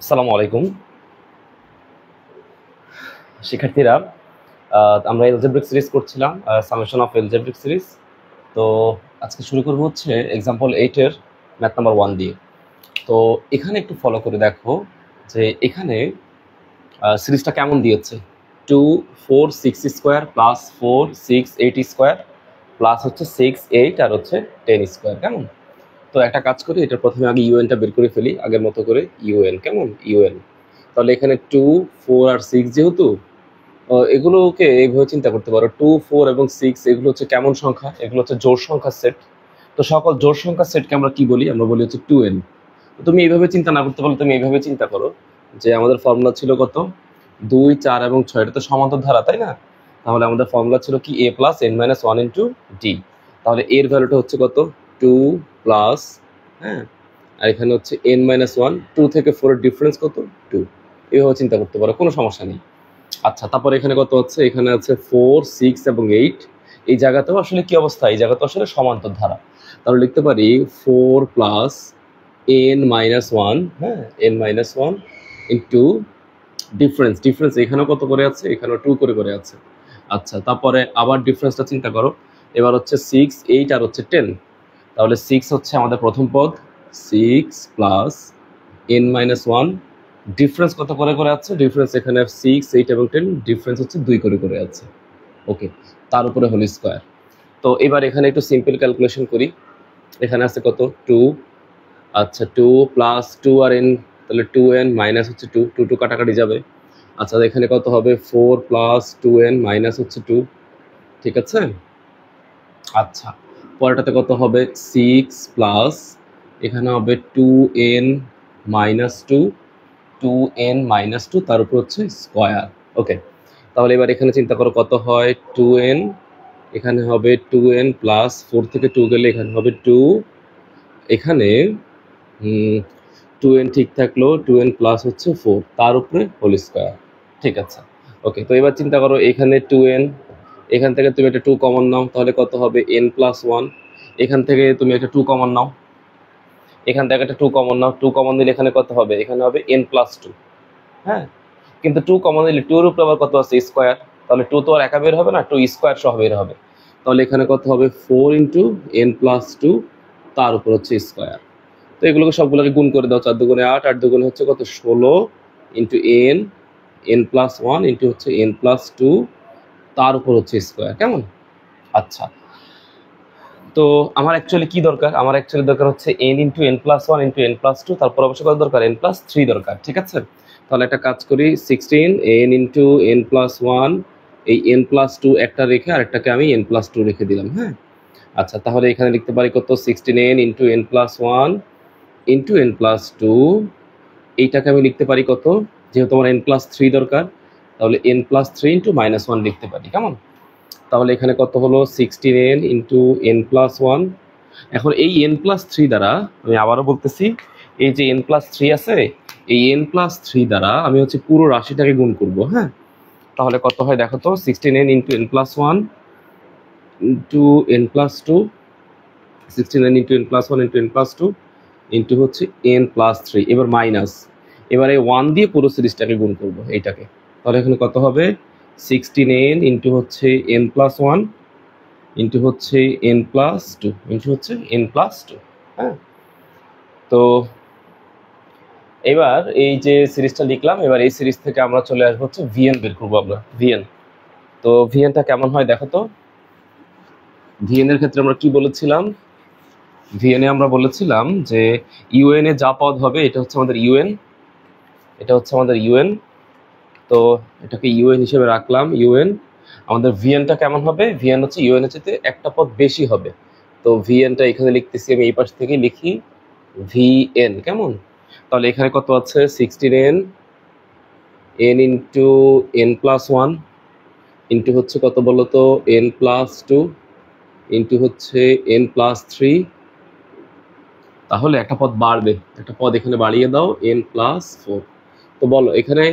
আসসালামু আলাইকুম শিক্ষার্থীরা। আমরা এলজেব্রিক সিরিজ করছিলাম, সামেশন অফ এলজেব্রিক সিরিজ। তো আজকে শুরু করবো হচ্ছে এক্সাম্পল 8 এর ম্যাথ নাম্বার 1 দিয়ে। তো এখানে একটু ফলো করে দেখো যে এখানে সিরিজটা কেমন দিয়েছে। 2 4 6 স্কোয়ার প্লাস 4 6 8 স্কোয়ার প্লাস হচ্ছে 6 8 আর হচ্ছে 10 স্কোয়ার। কেমন? তো একটা কাজ করি, এটা প্রথমে আগে ইউএনটা বের করে ফেলি আগের মতো করে। ইউএন কেমন? ইউএন। তাহলে এখানে 2 4 আর 6 যেহেতু, এগুলোকে এইভাবে চিন্তা করতে পারো। 2 4 এবং 6 এগুলো হচ্ছে কেমন সংখ্যা? এগুলো হচ্ছে জোড় সংখ্যার সেট। তো সকল জোড় সংখ্যার সেটকে আমরা কি বলি? আমরা বলি হচ্ছে 2n। তুমি এইভাবে চিন্তা না করতে পারলে তুমি এইভাবে চিন্তা করো যে আমাদের ফর্মুলা ছিল কত? 2 4 এবং 6, এটা তো সমান্তর ধারা, তাই না? তাহলে আমাদের ফর্মুলা ছিল কি? a plus n minus 1 into D. তাহলে এর ভ্যালুটা হচ্ছে কত? 2 প্লাস, হ্যাঁ, আর এখানে হচ্ছে n মাইনাস 1। 2 থেকে 4 এর ডিফারেন্স কত? 2। এইভাবে চিন্তা করতে পারো, কোনো সমস্যা নেই। আচ্ছা, তারপরে এখানে কত আছে? এখানে আছে 4 6 এবং 8। এই জায়গাতেও আসলে কি অবস্থা? এই জায়গাতে আসলে সমান্তর ধারা। তাহলে লিখতে পারি 4 প্লাস n মাইনাস 1, হ্যাঁ, n মাইনাস 1 ইন্টু ডিফারেন্স এখানেও কত করে আছে? এখানেও 2 করে আছে। আচ্ছা, তারপরে আবার ডিফারেন্সটা চিন্তা করো। এবার হচ্ছে 6 8 আর হচ্ছে 10। তাহলে 6 হচ্ছে আমাদের প্রথম পদ, 6 প্লাস n মাইনাস 1। ডিফারেন্স কত করে আছে? ডিফারেন্স এখানে 6 8 এবং 10, ডিফারেন্স হচ্ছে 2 করে আছে। ওকে, তার উপরে হোল স্কোয়ার। তো এবার এখানে একটু সিম্পল ক্যালকুলেশন করি। এখানে আছে কত? 2। আচ্ছা, 2 প্লাস 2 আর n, তাহলে 2n মাইনাস হচ্ছে 2, 2 2 কাটাকাটি যাবে। আচ্ছা, এখানে কত হবে? 4 প্লাস 2n মাইনাস হচ্ছে 2, ঠিক আছে। আচ্ছা, পরেরটাতে কত হবে? 6 প্লাস, এখানে হবে 2n মাইনাস 2, 2n মাইনাস 2 তার উপর হচ্ছে স্কোয়ার। ওকে, তাহলে এবার এখানে চিন্তা করো কত হয়? 2n, এখানে হবে 2n প্লাস 4 থেকে 2 গেলে এখানে হবে 2। এখানে 2n ঠিক থাকলো, 2n প্লাস হচ্ছে 4 তার উপরে হোল স্কোয়ার, ঠিক আছে। ওকে, তো এবার চিন্তা করো এখানে 2n, এখান থেকে তুমি একটা 2 কমন নাও, তাহলে কত হবে? n plus 1। এখান থেকে তুমি একটা 2 কমন নাও, এখান থেকে একটা 2 কমন নাও, 2 কমন দিলে এখানে কত হবে? এখানে হবে n প্লাস 2, হ্যাঁ। কিন্তু 2 কমন দিলে 2 এর উপরে আবার কত আছে? স্কোয়ার। তাহলে 2 তো আর একা বের হবে না, 2 স্কোয়ার সহ বের হবে। তাহলে এখানে কত হবে? 4 ইন্টু n প্লাস 2 তার উপর হচ্ছে স্কোয়ার। তো এগুলোকে সবগুলোকে গুণ করে দাও। 4 দুগুণে 8, 8 দুগুণে হচ্ছে কত? 16 ইন্টু n প্লাস 1 ইন্টু হচ্ছে n প্লাস 2 তার উপর হচ্ছে স্কোয়ার। কেমন? আচ্ছা, তো আমার অ্যাকচুয়ালি কি দরকার? আমার অ্যাকচুয়ালি দরকার হচ্ছে n into n plus 1 into n plus 2, তারপর অবশ্যই কত দরকার? n প্লাস 3 দরকার, ঠিক আছে। তাহলে একটা কাজ করি, 16 n ইন্টু n প্লাস 1, এই n প্লাস 2 একটা রেখে আরেকটাকে আমি n প্লাস 2 রেখে দিলাম, হ্যাঁ। আচ্ছা, তাহলে এখানে লিখতে পারি কত? 16n into n plus 1 into n plus 2। এইটাকে আমি লিখতে পারি কত? যেহেতু আমার n প্লাস 3 দরকার, তাহলে n প্লাস 3 ইন্টু মাইনাস 1 লিখতে পারি। কেমন? তাহলে এখানে কত হলো? 16n into n plus 1। এখন এই n প্লাস 3 দ্বারা, আমি আবারও বলতেছি, এই যে n প্লাস 3 আছে, এই n প্লাস 3 দ্বারা আমি হচ্ছে পুরো রাশিটাকে গুণ করব, হ্যাঁ। তাহলে কত হয় দেখো তো? 16n into n plus 1 into n plus 2, 16n into n plus 1 into n plus 2 into হচ্ছে n প্লাস 3, এবার মাইনাস, এবার এই 1 দিয়ে পুরো সিরিজটাকে গুণ করবো এইটাকে। তাহলে এখানে কত হবে? 16n ইন্টু হচ্ছে n প্লাস 1 ইন্টু হচ্ছে n প্লাস 2 ইন্টু হচ্ছে n প্লাস 2, হ্যাঁ। তো এবার এই যে সিরিজটা লিখলাম, এবার এই সিরিজ থেকে আমরা চলে আসবো হচ্ছে vn বের করবো আমরা, vn। তো vnটা কেমন হয় দেখো তো। vn এর ক্ষেত্রে আমরা কি বলেছিলাম? vn এ আমরা বলেছিলাম যে un এ যা পদ হবে এটা হচ্ছে আমাদের un, এটা হচ্ছে আমাদের un। তো এটাকে un হিসেবে রাখলাম, un। আমাদের vnটা কেমন হবে? vn হচ্ছে un এর চেয়ে একটা পদ বেশি হবে। তো vnটা এখানে লিখতেছি আমি, এই পাশ থেকে লিখি vn। কেমন? তাহলে এখানে কত আছে? 16n n into n plus 1 into হচ্ছে কত বলো তো? n প্লাস 2 ইন্টু হচ্ছে n প্লাস 3। তাহলে একটা পদ বাড়বে, একটা পদ এখানে বাড়িয়ে দাও, n প্লাস 4। তো বলো এখানে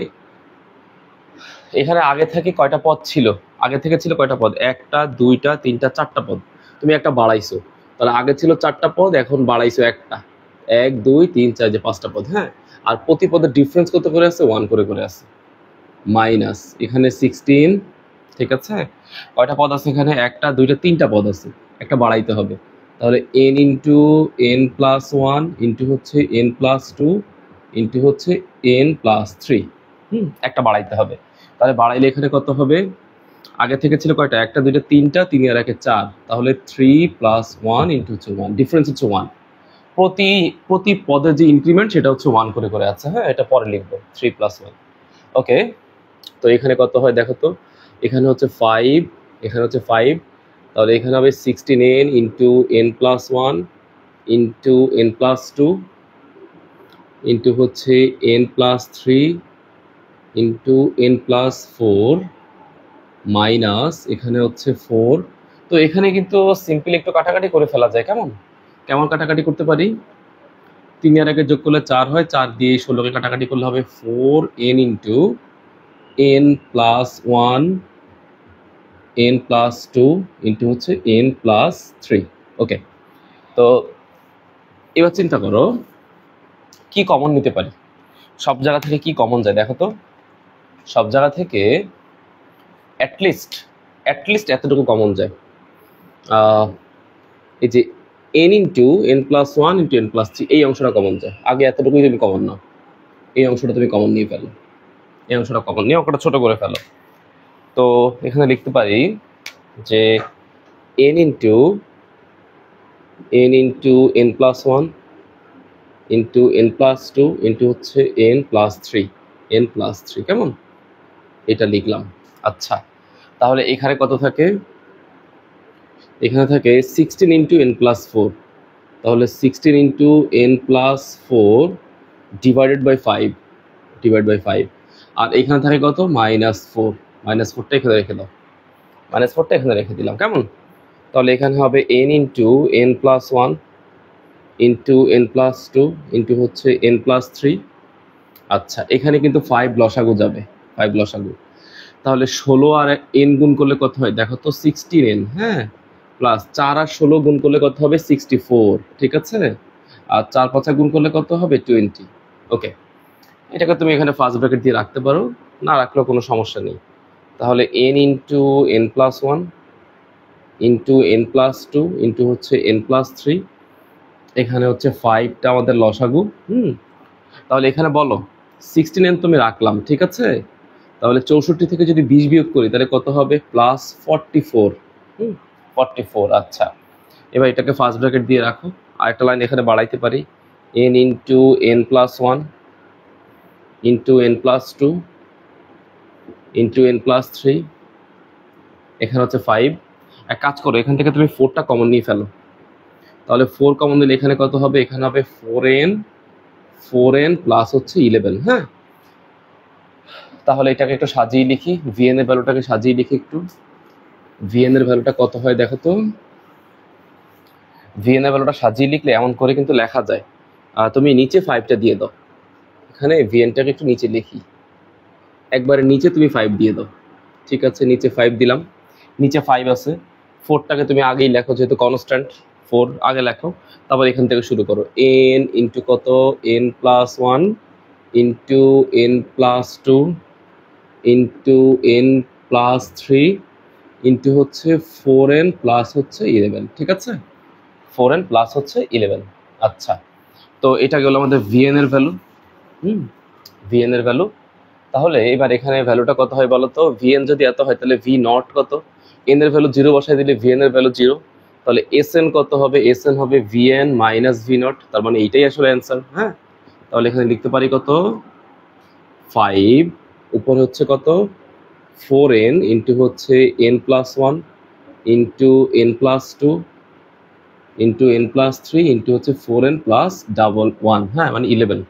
এখানে আগে থেকে কয়টা পদ ছিল? আগে থেকে ছিল কয়টা পদ? একটা, দুইটা, তিনটা, চারটা পদ। তুমি একটা বাড়াইছো, তাহলে আগে ছিল চারটা পদ, এখন বাড়াইছো একটা। 1 2 3 4 যে 5টা পদ, হ্যাঁ। আর প্রতি পদের ডিফারেন্স কত করে আছে? 1 করে আছে। মাইনাস এখানে 16, ঠিক আছে। কয়টা পদ আছে এখানে? একটা, দুইটা, তিনটা পদ আছে, একটা বাড়াইতে হবে। তাহলে n into n plus 1 into হচ্ছে n প্লাস 2 ইন্টু হচ্ছে n প্লাস 3, একটা বাড়াইতে হবে। তাহলে বাড়াইলে এখানে কত হবে? আগে থেকে ছিল কয়টা? একটা, দুইটা, তিনটা, 3 আর 1 4, তাহলে 3 প্লাস 1 ইন্টু হচ্ছে 1, ডিফারেন্স হচ্ছে 1। প্রতি পদের যে ইনক্রিমেন্ট সেটা হচ্ছে 1 করে আছে, হ্যাঁ। এটা পরে লিখবো 3 প্লাস 1। ওকে, তো এখানে কত হয় দেখো তো। এখানে হচ্ছে 5, এখানে হচ্ছে 5, তাহলে এখানে হবে 16n into n plus 1 into n plus 2 into হচ্ছে n plus 3 into n plus 4 minus এখানে হচ্ছে 4। তো এখানে কিন্তু সিম্পল একটু কাটাকাটি করে ফেলা যায়। কেমন কেমন কাটাকাটি করতে পারি? 3 আর 1 যোগ করলে 4 হয়, 4 দিয়ে 16কে কাটাকাটি করলে হবে 4n into n plus 1 n plus 2 into হচ্ছে n প্লাস 3। ওকে, তো এবার চিন্তা করো কি কমন নিতে পারি। সব জায়গা থেকে কি কমন যায় দেখো তো। সব জায়গা থেকে অ্যাটলিস্ট এতটুকু কমন যায়। এই যে n into n plus 1 into n plus 3, এই অংশটা কমন যায়। আগে এতটুকুই তুমি কমন নাও, এই অংশটা তুমি কমন নিয়ে ফেলো, এই অংশটা কমন নিয়ে অঙ্কটা ছোট করে ফেলো। তো এখানে লিখতে পারি যে n into n plus 1 into n plus 2 into হচ্ছে n প্লাস 3, কেমন? এটা লিখলাম। আচ্ছা, তাহলে এখানে কত থাকে? এখানে থাকে 16 ইন্টু n প্লাস 4, তাহলে 16 into n plus 4 divided by 5, আর এখানে থাকে কত? -4, -4টা এখানে রেখে দাও, -4টা এখানে রেখে দিলাম, কেমন? তাহলে এখানে হবে n into n plus 1 into n plus 2 into হচ্ছে n প্লাস 3। আচ্ছা, এখানে কিন্তু 5 লসাগু যাবে, 5 লসাগু। তাহলে 16 আর n গুণ করলে কত হয় দেখো তো? 16n, হ্যাঁ, প্লাস 4 আর 16 গুণ করলে কত হবে? 64, ঠিক আছে। আর 4 5 গুণ করলে কত হবে? 20। ওকে, এটাকে তুমি এখানে ফার্স্ট ব্র্যাকেট দিয়ে রাখতে পারো, না রাখলেও কোনো সমস্যা নেই। তাহলে n into n plus 1 into n plus 2 into হচ্ছে n প্লাস 3, এখানে হচ্ছে 5টা আমাদের লসাগু। তাহলে এখানে বলো 16n তুমি রাখলাম, ঠিক আছে। তাহলে 64 থেকে যদি 20 বিয়োগ করি তাহলে কত হবে? প্লাস 44, 44। আচ্ছা, এবার এটাকে ফার্স্ট ব্র্যাকেট দিয়ে রাখো। আরেকটা লাইন এখানে বাড়াইতে পারি, n into n plus 1 into n plus 2 into n plus 3, এখানে হচ্ছে 5। এক কাজ করো, এখান থেকে তুমি 4টা কমন নিয়ে ফেলো। তাহলে 4 কমন নিলে এখানে কত হবে? এখানে হবে 4n প্লাস হচ্ছে 11, হ্যাঁ। তাহলে এটাকে একটু সাজিয়ে লিখি, vn এর ভ্যালুটাকে সাজিয়ে লিখি একটু। vn এর ভ্যালুটা কত হয় দেখো তো। vn এর ভ্যালুটা সাজিয়ে লিখলে এমন করে কিন্তু লেখা যায়। তুমি নিচে 5টা দিয়ে দাও, এখানে vnটাকে একটু নিচে লিখি, একবারে নিচে তুমি 5 দিয়ে দাও, ঠিক আছে। নিচে 5 দিলাম, নিচে 5 আছে। 4টাকে তুমি আগেই লেখো, যেহেতু কনস্ট্যান্ট 4 আগে লেখো। তারপর এখান থেকে শুরু করো, n ইন্টু কত? n plus 1 into n plus 2 into n plus 3 into হচ্ছে 4n প্লাস হচ্ছে 11, ঠিক আছে। 4n প্লাস হচ্ছে 11। আচ্ছা, তো এটা গেল আমাদের vn এর ভ্যালু। vn এর ভ্যালু। তাহলে এবার এখানে ভ্যালুটা কত হয় বলো তো। vn যদি এত হয় তাহলে v নট কত? n এর ভ্যালু 0 বসাই দিলে vn এর ভ্যালু 0। তাহলে sn কত হবে? sn হবে vn মাইনাস v নট, তার মানে এইটাই আসলে অ্যান্সার, হ্যাঁ। তাহলে এখানে লিখতে পারি কত? 5 উপরে হচ্ছে কত? 4n ইন্টু হচ্ছে n plus 1 into n plus 2 into n plus 3 into হচ্ছে 4n প্লাস 1, হ্যাঁ, মানে 11।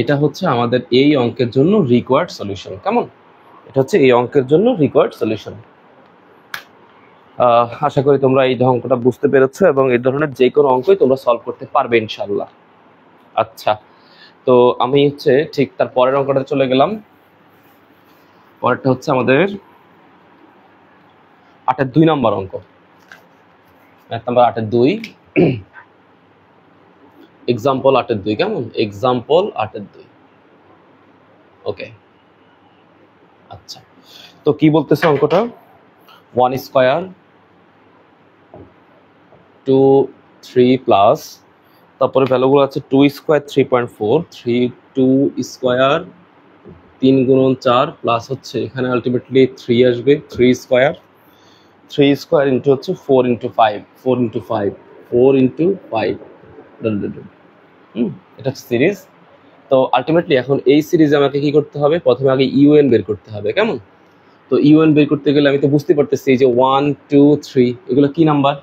এটা হচ্ছে আমাদের এই অঙ্কের জন্য রিকোয়ার্ড সলিউশন, কেমন? এটা হচ্ছে এই অঙ্কের জন্য রিকোয়ার্ড সলিউশন। আশা করি তোমরা এই অঙ্কটা বুঝতে পেরেছো এবং এই ধরনের যে কোনো অঙ্কই তোমরা সলভ করতে পারবে ইনশাল্লাহ। আচ্ছা, তো আমি হচ্ছে ঠিক তার পরের অঙ্কটা চলে গেলাম। পরেরটা হচ্ছে আমাদের 8-এর 2 নম্বর অঙ্ক, ম্যাথ নাম্বার 8-এর 2। এক্সাম্পল 8-এর 2 কেমন, এক্সাম্পল 8-এর 2। ওকে, আচ্ছা, তো কি বলতেছে অঙ্কটা, 1 স্কয়ার 2 3 প্লাস, তারপরে ভ্যালুগুলো আছে 2 স্কয়ার 3.4, 2 স্কয়ার 3 গুণন 4 প্লাস হচ্ছে এখানে আলটিমেটলি 3 আসবে, 3 স্কয়ার ইন্টু হচ্ছে 4 ইন্টু 5, 4 ইন্টু 5, 4 ইন্টু 5, এটা হচ্ছে সিরিজ। তো আলটিমেটলি এখন এই সিরিজে আমাকে কি করতে হবে, প্রথমে আগে ইউএন বের করতে হবে কেমন। তো ইউএন বের করতে গেলে আমি তো বুঝতে পারতেছি যে 1 2 3 এগুলো কি নাম্বার,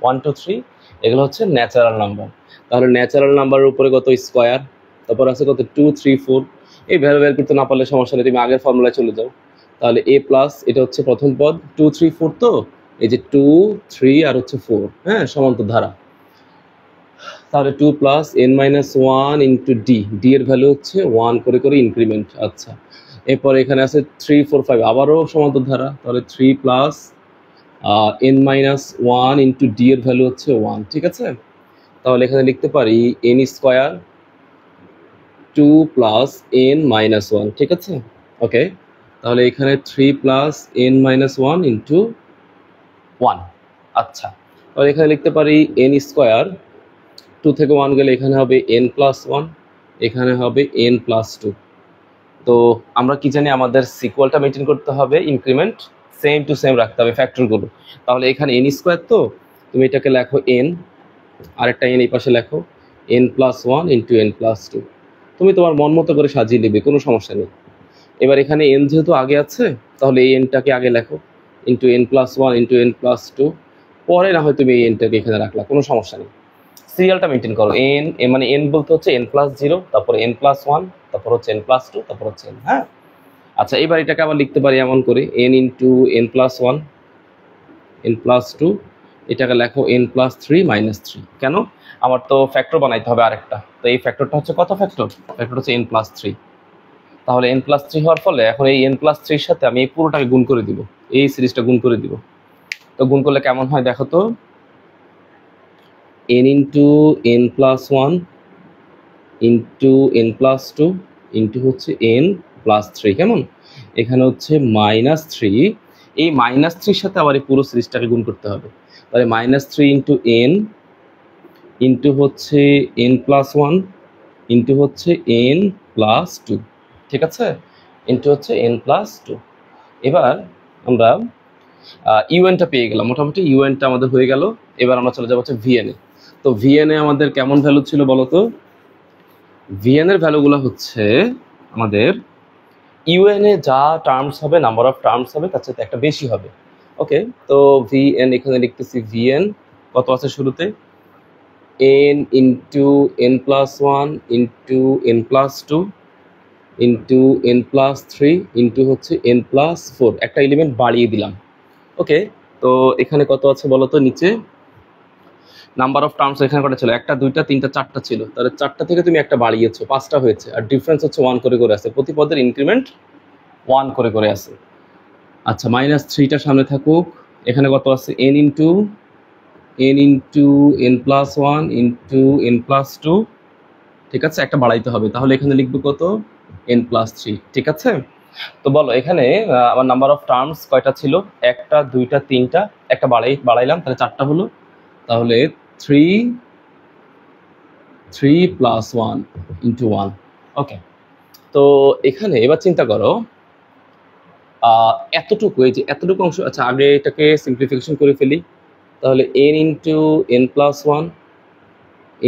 1 2 3 এগুলো হচ্ছে ন্যাচারাল নাম্বার। তাহলে ন্যাচারাল নাম্বারের উপরে কত স্কয়ার, তারপর আছে কত 2 3 4, এই ভ্যালু বের করতে না পারলে সমস্যা নেই, তুমি আগের ফর্মুলায় চলে যাও। তাহলে এ প্লাস এটা হচ্ছে প্রথম পদ 2 3 4, তো এই যে 2 3 আর হচ্ছে 4, হ্যাঁ সমান্তর ধারা। তাহলে 2 plus n minus 1 into D এর ভ্যালু হচ্ছে 1 করে করে ইনক্রিমেন্ট। আচ্ছা, এরপর এখানে আছে 3 4 5 আবারও সমান্তর ধারা, তাহলে 3 plus n minus 1 into D এর ভ্যালু হচ্ছে 1, ঠিক আছে। তাহলে এখানে লিখতে পারি n square 2 plus n minus 1, ঠিক আছে। ওকে, তাহলে এখানে 3 প্লাস n মাইনাস 1 ইন্টু 1। আচ্ছা, তাহলে এখানে লিখতে পারি n স্কোয়ার 2 থেকে 1 গেলে এখানে হবে n প্লাস 1, এখানে হবে n প্লাস 2। তো আমরা কি জানি, আমাদের সিকুয়ালটা মেনটেন করতে হবে, ইনক্রিমেন্ট সেম টু সেম রাখতে হবে ফ্যাক্টরগুলো। তাহলে এখানে n স্কোয়ার, তো তুমি এটাকে লেখো n, আরেকটা n এই পাশে লেখো n plus 1 into n plus 2। তুমি তোমার মন মতো করে সাজিয়ে নেবে, কোনো সমস্যা নেই। এবার এখানে n যেহেতু আগে আছে, তাহলে এই nটাকে আগে লেখো into n plus 1 into n plus 2, পরে না হয় তুমি এই nটাকে এখানে রাখলা, কোনো সমস্যা নেই। সিরিয়ালটা মেনটেন করো, n মানে n বলতে হচ্ছে n প্লাস 0, তারপর n প্লাস 1, তারপর হচ্ছে n প্লাস 2, তারপর হচ্ছে n, হ্যাঁ। আচ্ছা, এবার এটাকে আবার লিখতে পারি এমন করে n into n plus 1 n plus 2, এটাকে লেখো n প্লাস 3 মাইনাস 3। কেন, আমার তো ফ্যাক্টর বানাইতে হবে আরেকটা, তো এই ফ্যাক্টরটা হচ্ছে কত ফ্যাক্টর, ফ্যাক্টর হচ্ছে n প্লাস 3। তাহলে n প্লাস 3 হওয়ার ফলে এখন এই n প্লাস 3 এর সাথে আমি এই পুরোটাকে গুণ করে দিব, এই সিরিজটা গুণ করে দিব। তো গুণ করলে কেমন হয় দেখো তো, n into n plus 1 into n plus 2 into হচ্ছে n প্লাস 3, কেমন, এখানে হচ্ছে মাইনাস 3, এই মাইনাস 3 সাথে আবার এই পুরো সিরিজটাকে গুণ করতে হবে। তাহলে মাইনাস 3 ইন্টু n ইন্টু হচ্ছে n প্লাস 1 ইন্টু হচ্ছে n প্লাস 2, ঠিক আছে, ইন্টু হচ্ছে n প্লাস 2। এবার আমরা ইউএনটা পেয়ে গেলাম, মোটামুটি ইউএনটা আমাদের হয়ে গেল। এবার আমরা চলে যাবো হচ্ছে ভিএনএ। তো ভিএনএ আমাদের কেমন ভ্যালু ছিল বলো তো, ভিএন এর ভ্যালুগুলো হচ্ছে আমাদের ইউএনএ যা টার্মস হবে, নাম্বার অফ টার্মস হবে, তার সাথে একটা বেশি হবে। ওকে, তো ভিএন এখানে লিখতেছি, ভিএন কত আছে শুরুতে, n into n plus 1 into n plus 2 into n plus 3 into হচ্ছে n প্লাস 4, একটা এলিমেন্ট বাড়িয়ে দিলাম। ওকে, তো এখানে কত আছে বলো তো, নিচে নাম্বার অফ টার্মস এখানে কটা ছিল, একটা দুইটা তিনটা চারটা ছিল, তাহলে চারটা থেকে তুমি একটা বাড়িয়েছো, 5টা হয়েছে, আর ডিফারেন্স হচ্ছে 1 করে করে আছে, প্রতি পদের ইনক্রিমেন্ট 1 করে করে আছে। আচ্ছা, মাইনাস 3টা সামনে থাকুক, এখানে কত আছে n into n plus 1 into n plus 2, ঠিক আছে, একটা বাড়াইতে হবে, তাহলে এখানে লিখবো কত, n প্লাস 3, ঠিক আছে। তো বলো এখানে আমার নাম্বার অফ টার্মস কয়টা ছিল, একটা দুইটা তিনটা, একটা বাড়াইলাম, তাহলে 4টা হলো, তাহলে 3 প্লাস 1 ইন্টু 1। ওকে, তো এখানে এবার চিন্তা করো এতটুকু, এই যে এতটুকু অংশ, আচ্ছা আগে এটাকে সিম্পলিফিকেশন করে ফেলি, তাহলে n into n plus 1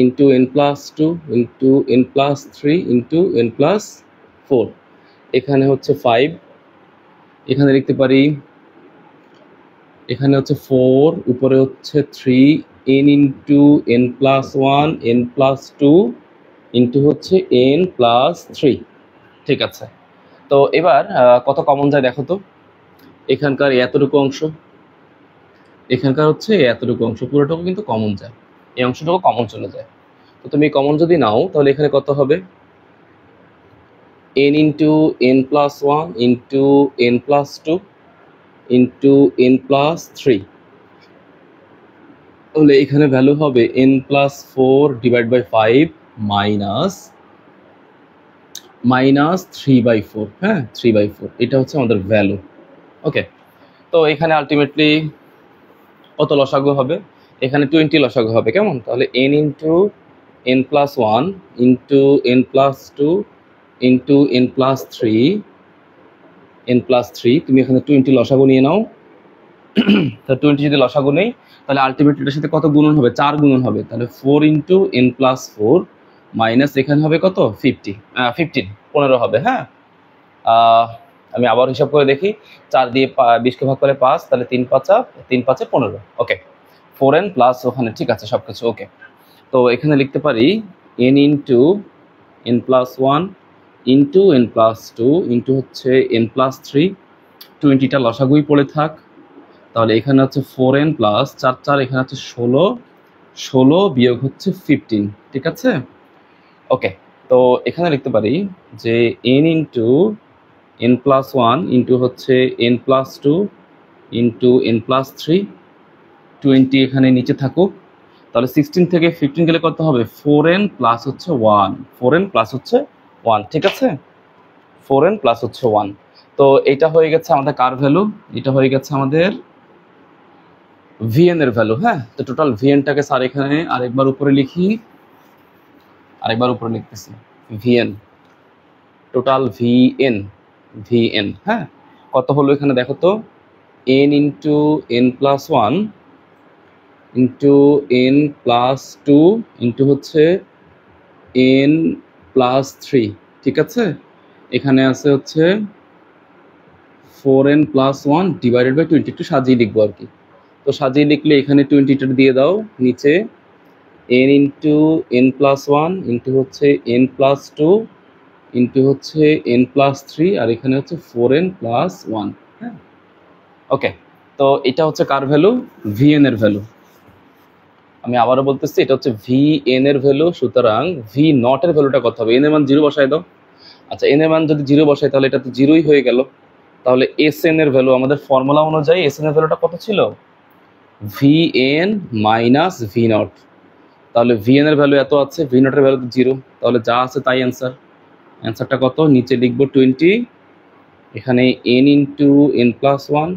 into n plus 2 into n plus 3 into n plus 4, এখানে হচ্ছে 5, এখানে লিখতে পারি, এখানে হচ্ছে 4, উপরে হচ্ছে 3, n into n plus 1 n plus 2 into হচ্ছে n প্লাস 3, ঠিক আছে। তো এবার কত কমন যায় দেখো তো, এখানকার এতটুকু অংশ, এখানকার হচ্ছে এতটুকু অংশ, পুরোটুকু কিন্তু কমন যায়, এই অংশটুকু কমন চলে যায়। তো তুমি কমন যদি নাও, তাহলে এখানে কত হবে, n into n plus 1 into n plus 2 into n plus 3, তাহলে এখানে ভ্যালু হবে n plus 4 divide by 5 minus minus 3/4, হ্যাঁ 3/4, এটা হচ্ছে আমাদের ভ্যালু। ওকে, তো এখানে আলটিমেটলি কত লসাগু হবে? এখানে 20 লসাগু হবে, কেমন? তাহলে n into n plus 1 into n plus 2 into n plus 3 তুমি এখানে 20 লসাগু নিয়ে নাও। তো 20 যদি লসাগু নেই তাহলে আলটিমেটলি এটার সাথে কত গুণন হবে? 4 গুণন হবে। তাহলে 4 ইন্টু n প্লাস 4 মাইনাস এখানে হবে কত? 15 হবে। হ্যাঁ, আমি আবার হিসাব করে দেখি। 4 দিয়ে 20কে ভাগ করে 5, তাহলে 3 5 15। ওকে, 4n প্লাস ওখানে ঠিক আছে সব কিছু ওকে। তো এখানে লিখতে পারি n into n plus 1 into n plus 2 into হচ্ছে n প্লাস 3, 20টা লসাগুই পড়ে থাক। তাহলে এখানে হচ্ছে 4n প্লাস 4 4, এখানে হচ্ছে 16 বিয়োগ হচ্ছে 15, ঠিক আছে। ওকে, তো এখানে লিখতে পারি যে n into n plus 1 into হচ্ছে n plus 2 into n plus 3, 20 এখানে নিচে থাকুক। তাহলে 16 থেকে 15 গেলে কত হবে? 4n প্লাস হচ্ছে 1, 4n প্লাস হচ্ছে 1, ঠিক আছে। 4n প্লাস হচ্ছে 1। তো এটা হয়ে গেছে আমাদের কার ভ্যালু? এটা হয়ে গেছে আমাদের vn এর ভ্যালু। হ্যাঁ, তো টোটাল vnটাকে স্যার এখানে আরেকবার উপরে লিখি, আরেকবার উপরে লিখতেছি vn, টোটাল vn। হ্যাঁ, কত হলো এখানে দেখো তো, n into n plus 1 into n plus 2 into হচ্ছে n প্লাস 3, ঠিক আছে। এখানে আছে হচ্ছে 4n প্লাস 1 ডিভাইডেড বাই 20, একটু সাজিয়ে লিখবো আর কি। তো সাজিয়ে লিখলে এখানে 20টা দিয়ে দাও নিচে, n into n plus 1 into হচ্ছে n প্লাস 2 ইন্টু হচ্ছে n প্লাস 3, আর এখানে হচ্ছে 4n প্লাস 1। হ্যাঁ, ওকে, তো এটা হচ্ছে কার ভ্যালু? vn এর ভ্যালু। আমি আবারও বলতেছি এটা হচ্ছে vn এর ভ্যালু। সুতরাং v নট এর ভ্যালুটা কত হবে? n এর মান 0 বসাই দাও। আচ্ছা, n এর মান যদি 0 বসাই তাহলে এটা তো 0ই হয়ে গেল। তাহলে sn এর ভ্যালু, আমাদের ফর্মুলা অনুযায়ী sn এর ভ্যালুটা কত ছিল? vn minus v not. তাহলে vn এর ভ্যালু এত আছে, v নট এর ভ্যালু তো 0, তাহলে যা আছে তাই অ্যান্সারটা কত? নিচে লিখবো 20, এখানে n into n plus 1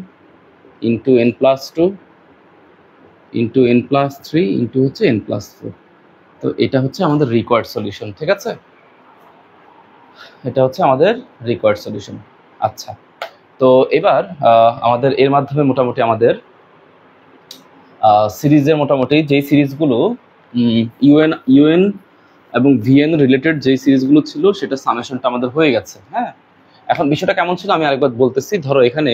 into n plus 2 into n plus 3 into হচ্ছে n প্লাস 4। তো এটা হচ্ছে আমাদের রিকোয়ার্ড সলিউশন, ঠিক আছে। এটা হচ্ছে আমাদের রিকোয়ার্ড সলিউশন। আচ্ছা, তো এবার আমাদের এর মাধ্যমে মোটামুটি আমাদের সিরিজের মোটামুটি যেই সিরিজগুলো ইউএন এবং ভিএন রিলেটেড যেই সিরিজগুলো ছিল সেটা সামেশনটা আমাদের হয়ে গেছে। হ্যাঁ, এখন বিষয়টা কেমন ছিল আমি আরেকবার বলতেছি। ধরো এখানে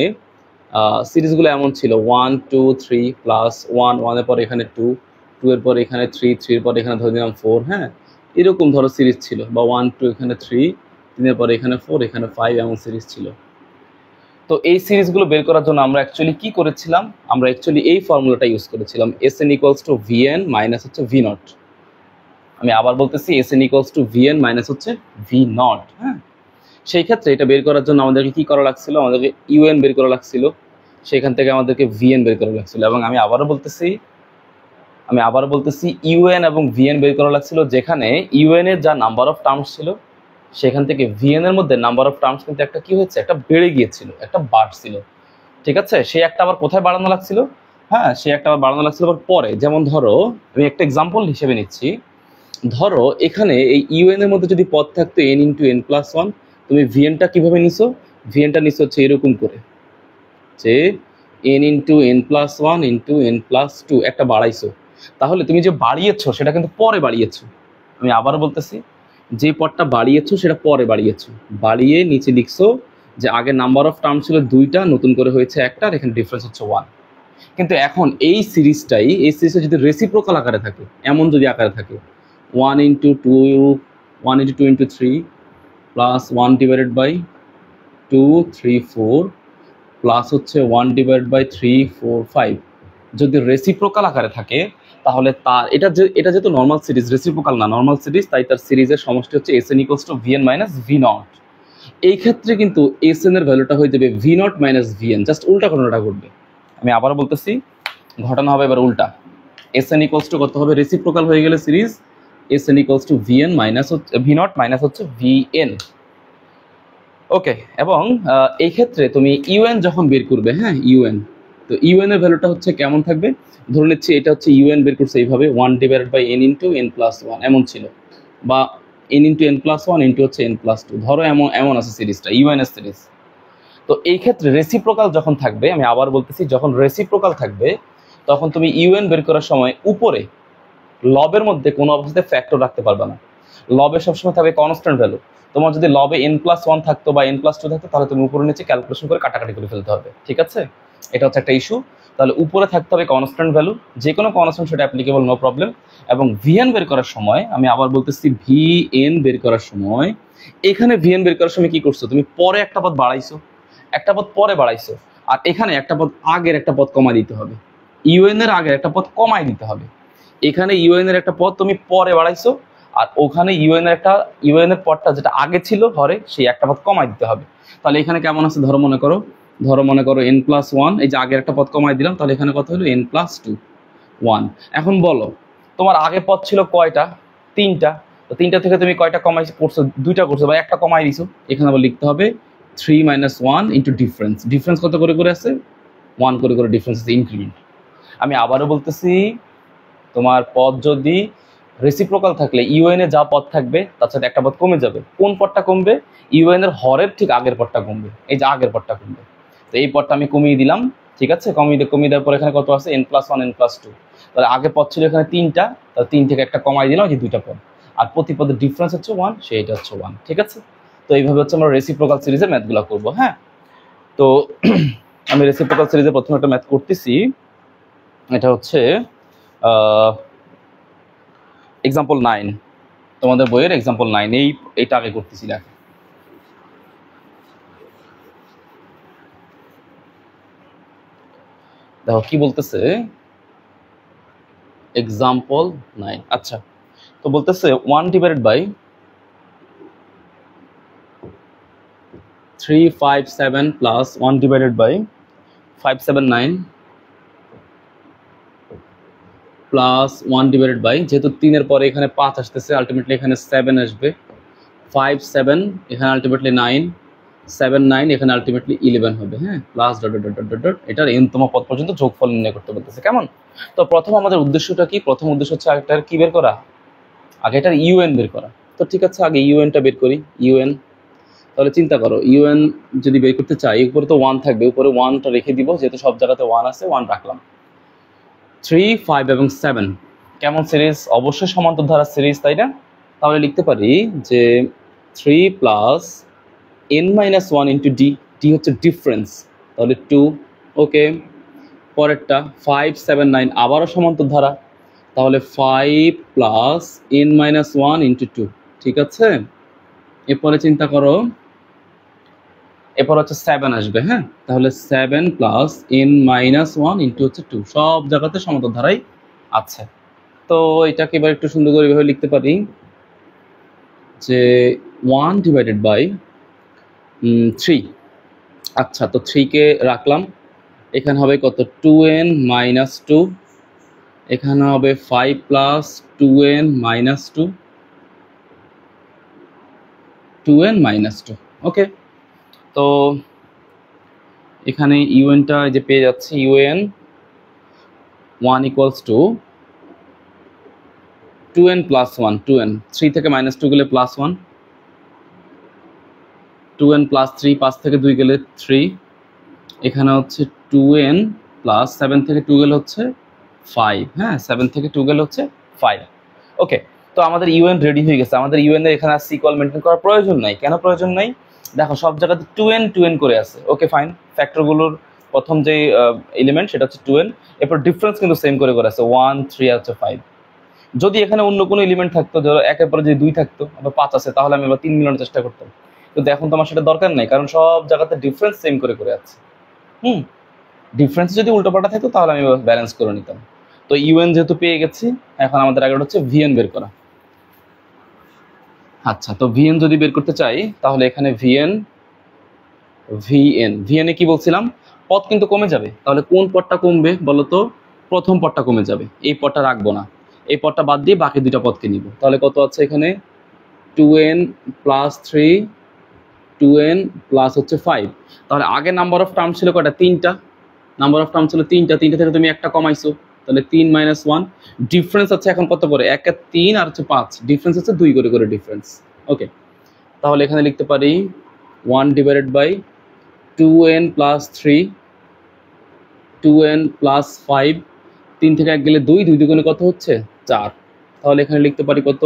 সিরিজগুলো এমন ছিল 1 2 3 প্লাস 1, 1 এর পর এখানে 2, 2 এর পর এখানে 3, 3 এর পর এখানে ধরে নিলাম 4। হ্যাঁ, এরকম ধরো সিরিজ ছিল, বা 1 2 এখানে 3, 3 এর পর এখানে 4, এখানে 5, এমন সিরিজ ছিল। তো এই সিরিজগুলো বের করার জন্য আমরা অ্যাকচুয়ালি কি করেছিলাম? আমরা অ্যাকচুয়ালি এই ফর্মুলাটা ইউজ করেছিলাম, Sn equals to Vn minus হচ্ছে V নট। আমি আবার বলতেছি Sn equals to Vn minus হচ্ছে V নট। হ্যাঁ, সেই ক্ষেত্রে এটা বের করার জন্য আমাদেরকে কি করা লাগছিল? আমাদেরকে ইউএন বের করা লাগছিল, সেখান থেকে আমাদেরকে ভিএন বের করা লাগছিল। এবং আমি আবারও বলতেছি ইউএন এবং ভিএন বের করা লাগছিল, যেখানে ইউএন এর যা নাম্বার অফ টার্মস ছিল সেখান থেকে ভিএন এর মধ্যে নাম্বার অফ টার্মস কিন্তু একটা কি হয়েছে? একটা বেড়ে গিয়েছিল, একটা বাড়ছিল, ঠিক আছে। সে একটা আবার কোথায় বাড়ানো লাগছিল? হ্যাঁ, সে একটা আবার বাড়ানো লাগছিল আবার পরে। যেমন ধরো আমি একটা এক্সাম্পল হিসেবে নিচ্ছি, ধরো এখানে এই ইউএন এর মধ্যে যদি পদ থাকতো n ইন্টু n প্লাস 1, তুমি ভিএনটা কিভাবে নিছো? ভিএনটা নিছো হচ্ছে এরকম করে, যে n into n plus 1 into n plus 2 একটা বাড়াইছো। তাহলে তুমি যে বাড়িয়েছো সেটা কিন্তু পরে বাড়িয়েছো। আমি আবার বলতেছি, যে পদটা বাড়িয়েছো সেটা পরে বাড়িয়েছো, বাড়িয়ে নিচে লিখছো যে আগে নাম্বার অফ টার্ম ছিল 2টা, নতুন করে হয়েছে একটা, আর এখানে ডিফারেন্স হচ্ছে 1। কিন্তু এখন এই সিরিজটা যদি রেসিপ্রোকাল আকারে থাকে, এমন যদি আকারে থাকে 1 into 2 into 3 plus 1 divided by 2 3 4 plus হচ্ছে 1 ডিভাইড বাই 3 4 5, যদি রেসিপ্রোকাল আকারে থাকে তাহলে তার এটা যেহেতু নর্মাল সিরিজ, রেসিপ্রোকাল না নর্মাল সিরিজ, তাই তার সিরিজের সমষ্টি হচ্ছে Sn equals to Vn minus V not. এই ক্ষেত্রে কিন্তু Sn এর ভ্যালুটা হয়ে যাবে V not minus Vn, just উল্টা ঘটনাটা ঘটবে। আমি আবার বলতেছি, ঘটনা হবে এবার উল্টা। Sn ইকুয়ালস টু কত হবে? রেসিপ্রোকাল হয়ে গেলে series S N equals to VN minus হচ্ছে ভি নট মাইনাস হচ্ছে ভিএন। ওকে, এবং এই ক্ষেত্রে তুমি ইউএন যখন বের করবে, হ্যাঁ ইউএন, তো ইউএন এর ভ্যালুটা হচ্ছে কেমন থাকবে, ধরে নিচ্ছি এটা হচ্ছে ইউএন বের করছে এইভাবে 1/n ইন্টু n প্লাস 1 এমন ছিল, বা n into n plus 1 into হচ্ছে n প্লাস 2, ধরো এমন এমন আছে সিরিজটা ইউএন এর সিরিজ। তো এই ক্ষেত্রে রেসিপ্রোকাল যখন থাকবে, আমি আবার বলতেছি, যখন রেসিপ্রোকাল থাকবে তখন তুমি ইউএন বের করার সময় উপরে লবের মধ্যে কোনো অবস্থায় ফ্যাক্টর রাখতে পারবে না, লবে সবসময় থাকবে কনস্ট্যান্ট ভ্যালু। তোমার যদি লবে n+1 থাকতো বা n+2 থাকতো তাহলে তুমি উপরে নিচে ক্যালকুলেশন করে কাটাকাটি করে ফেলতে হবে, ঠিক আছে? এটা হচ্ছে একটা ইস্যু। তাহলে উপরে থাকতে হবে কনস্ট্যান্ট ভ্যালু, যে কোনো কনস্ট্যান্ট সেটা অ্যাপ্লিকেবল, নো প্রবলেম। এবং ভিএন বের করার সময়, আমি আবার বলতেছি, ভিএন বের করার সময়, এখানে ভিএন বের করার সময় কি করছো, তুমি পরে একটা পদ বাড়াইছো, একটা পদ পরে বাড়াইছো, আর এখানে একটা পদ আগের একটা পদ কমাই দিতে হবে, ইউএন এর আগের একটা পদ কমাই দিতে হবে। এখানে ইউএন এর একটা পদ তুমি পরে বাড়াইছো, আর ওখানে ইউএন এর পদটা যেটা আগে ছিল হরে, সেই একটা পদ কমাই দিতে হবে। তাহলে এখানে কেমন আছে, ধরো মনে করো n+1, এই যে আগের একটা পদ কমাই দিলাম, তাহলে এখানে কত হলো n+2 1। এখন বলো তোমার আগে পদ ছিল কয়টা, 3টা, তো 3টা থেকে তুমি কয়টা কমাই করছো, 2টা করছো বা একটা কমাই দিছো। এখানে আবার লিখতে হবে 3 - 1 ইন্টু ডিফারেন্স কত করে করে আছে, 1 করে করে ডিফারেন্স আছে, ইনক্রিমেন্ট। আমি আবারও বলতেছি, তোমার পদ যদি রেসিপ্রোকাল থাকলে ইউএন এ যা পদ থাকবে তার সাথে একটা পদ কমে যাবে। কোন পদটা কমবে, ইউএন এর হরের ঠিক আগের পদটা কমবে, এই যে আগের পদটা কমবে। তো এই পদটা আমি কমিয়ে দিলাম, ঠিক আছে? কমিয়ে দেওয়ার পর এখানে কত আছে, n+1 n+2। তাহলে আগে পদ ছিল এখানে 3টা, তাহলে 3 থেকে একটা কমাই দিলাম, যে 2টা পদ, আর প্রতি পদের ডিফারেন্স হচ্ছে 1, সেইটা হচ্ছে 1, ঠিক আছে? তো এইভাবে হচ্ছে আমরা রেসিপ্রোকাল সিরিজের ম্যাথগুলো করবো। হ্যাঁ, তো আমি রেসিপ্রোকাল সিরিজের প্রথমে একটা ম্যাথ করতেছি, এটা হচ্ছে এক্সাম্পল 9, তোমাদের বইয়ের এক্সাম্পল 9, এইটা আগে করতেছি। দেখো কি বলতেছে, এক্সাম্পল 9। আচ্ছা, তো বলতেছে 1/357 প্লাস 1/579 প্লাস 1/, যেহেতু 3 এর পরে এখানে 5 আসতেছে, আলটিমেটলি এখানে 7 আসবে, 5 7 এখানে আলটিমেটলি 9, 7 9 এখানে আলটিমেটলি 11 হবে। হ্যাঁ, plus dot dot dot dot, এটার এনতম পদ পর্যন্ত যোগফল নির্ণয় করতে বলতেছে। কেমন? তো প্রথম আমাদের উদ্দেশ্যটা কি, প্রথম উদ্দেশ্য হচ্ছে আগেটার কি বের করা, আগে এটার ইউএন বের করা। তো ঠিক আছে, আগে ইউএনটা বের করি। ইউএন, তাহলে চিন্তা করো, ইউএন যদি বের করতে চাই, উপরে তো 1 থাকবে, উপরে 1টা রেখে দিব, যেহেতু সব জায়গাতে 1 আছে, 1 রাখলাম। 3 5 এবং 7 কেমন সিরিজ, অবশ্যই সমান্তর ধারা সিরিজ, তাই না? তাহলে লিখতে পারি যে 3 প্লাস n-1 ইন্টু ডি হচ্ছে ডিফারেন্স, তাহলে 2। ওকে, পরেরটা 5 7 9 আবারও সমান্তর ধারা, তাহলে 5 প্লাস n-1 ইন্টু 2, ঠিক আছে? এরপরে চিন্তা করো, এরপর হচ্ছে 7 আসবে। হ্যাঁ, তাহলে 7 প্লাস n-1 ইন্টু হচ্ছে 2, সব জায়গাতে সমান্তর ধারাই আছে। তো এটাকে এবার একটু সুন্দর করে এভাবে লিখতে পারি যে 1/3। আচ্ছা, তো 3 কে রাখলাম, এখানে হবে কত, 2n - 2, এখানে হবে 5 প্লাস 2n - 2, 2n - 2। ওকে, তো এখানে ইউএনটা যে পেয়ে যাচ্ছে, UN 1 equals to 2n plus 1, 2n, 3 থেকে -2 গেলে +1, 2n প্লাস 3, 5 থেকে 2 গেলে 3, এখানে হচ্ছে 2n প্লাস 7 থেকে 2 গেলে হচ্ছে 5। হ্যাঁ, 7 থেকে 2 গেলে হচ্ছে 5। ওকে, তো আমাদের ইউএন রেডি হয়ে গেছে। আমাদের ইউএন এর এখানে আর সিকোয়াল মেনটেন করার প্রয়োজন নাই। কেন প্রয়োজন নাই? দেখো সব জায়গাতে 2n করে আছে। ওকে ফাইন, ফ্যাক্টরগুলোর প্রথম যে এলিমেন্ট সেটা হচ্ছে 2n, এরপর ডিফারেন্স কিন্তু সেম করে আছে 1 3 আর হচ্ছে 5। যদি এখানে অন্য কোনো এলিমেন্ট থাকতো, ধরো একের পরে যদি 2 থাকতো, আবার 5 আছে, তাহলে আমি আবার 3 মিলানোর চেষ্টা করতাম, কিন্তু এখন তো আমার সেটা দরকার নাই, কারণ সব জায়গাতে ডিফারেন্স সেম করে আছে। ডিফারেন্স যদি উল্টোপাল্টা থাকতো তাহলে আমি ব্যালেন্স করে নিতাম। তো ইউএন যেহেতু পেয়ে গেছি, এখন আমাদের আগে হচ্ছে ভিএন বের করা। আচ্ছা, তো ভিএন যদি বের করতে চাই, তাহলে এখানে ভিএন এ কি বলছিলাম, পদ কিন্তু কমে যাবে। তাহলে কোন পদটা কমবে বলো তো? প্রথম পদটা কমে যাবে, এই পদটা রাখবো না। এই পদটা বাদ দিয়ে বাকি দুইটা পদকে নিব। তাহলে কত আছে এখানে 2n প্লাস 3 2n প্লাস হচ্ছে 5। তাহলে আগে নাম্বার অফ টার্ম ছিল কয়টা? 3টা। নাম্বার অফ টার্ম ছিল 3টা, 3টা থেকে তুমি একটা কমাইছো, তাহলে 3 মাইনাস 1। ডিফারেন্স আছে এখন কত করে? 1 এর 3 আর হচ্ছে 5, ডিফারেন্স হচ্ছে 2 করে করে ডিফারেন্স। ওকে, তাহলে এখানে লিখতে পারি 1 divided by 2n plus 3 2n plus 5, 3 থেকে 1 গেলে 2, 2 দুগুণে কত হচ্ছে? 4। তাহলে এখানে লিখতে পারি কত?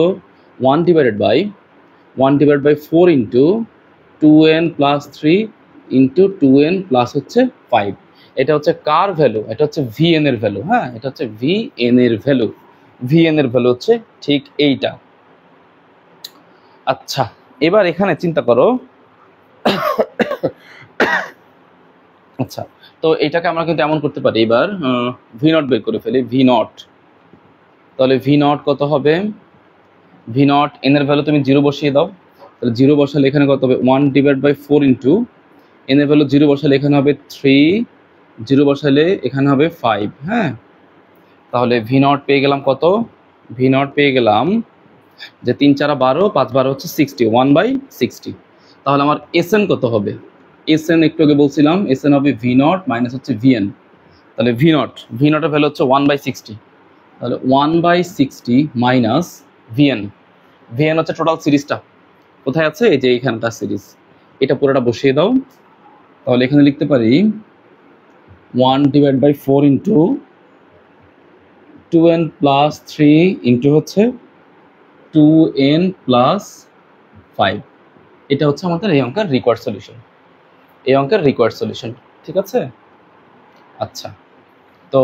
1 divided by 4 into 2n plus 3 into 2n plus হচ্ছে 5। এটা হচ্ছে কার ভ্যালু? এটা হচ্ছে vn এর ভ্যালু। হ্যাঁ, এটা হচ্ছে vn এর ভ্যালু। vn এর ভ্যালু হচ্ছে ঠিক এইটা। আচ্ছা, এবার এখানে চিন্তা করো। আচ্ছা, তো এটাকে আমরা কিন্তু এমন করতে পারি, এবার ভি নট বের করে ফেলি। ভি নট, তাহলে ভি নট কত হবে? ভি নট এন এর ভ্যালু তুমি 0 বসিয়ে দাও। তাহলে 0 বসালে এখানে কত হবে? 1 ডিভাইড বাই 4 ইন্টু এন এর ভ্যালু 0 বসালে এখানে হবে 3, 0 বসালে এখানে হবে 5। হ্যাঁ, তাহলে ভি নট পেয়ে গেলাম কত? ভি নট পেয়ে গেলাম যে 3 4 12, 5 12 হচ্ছে 60, 1/60। তাহলে আমার এস এন কত হবে? এস এন একটু আগে বলছিলাম, এস এন হবে ভি নট মাইনাস হচ্ছে ভিএন। তাহলে ভি নটের ভ্যালু হচ্ছে 1/60। তাহলে 1/60 মাইনাস ভিএন। ভিএন হচ্ছে টোটাল সিরিজটা কোথায় আছে? এই যে এইখানটা সিরিজ, এটা পুরোটা বসিয়ে দাও। তাহলে এখানে লিখতে পারি 1 divide by 4 into 2n plus 3 into হচ্ছে 2n প্লাস 5। এটা হচ্ছে আমাদের এই অঙ্কের রিকোয়ার্ড সলিউশন। এই অঙ্কের রিকোয়ার্ড সলিউশন, ঠিক আছে? আচ্ছা, তো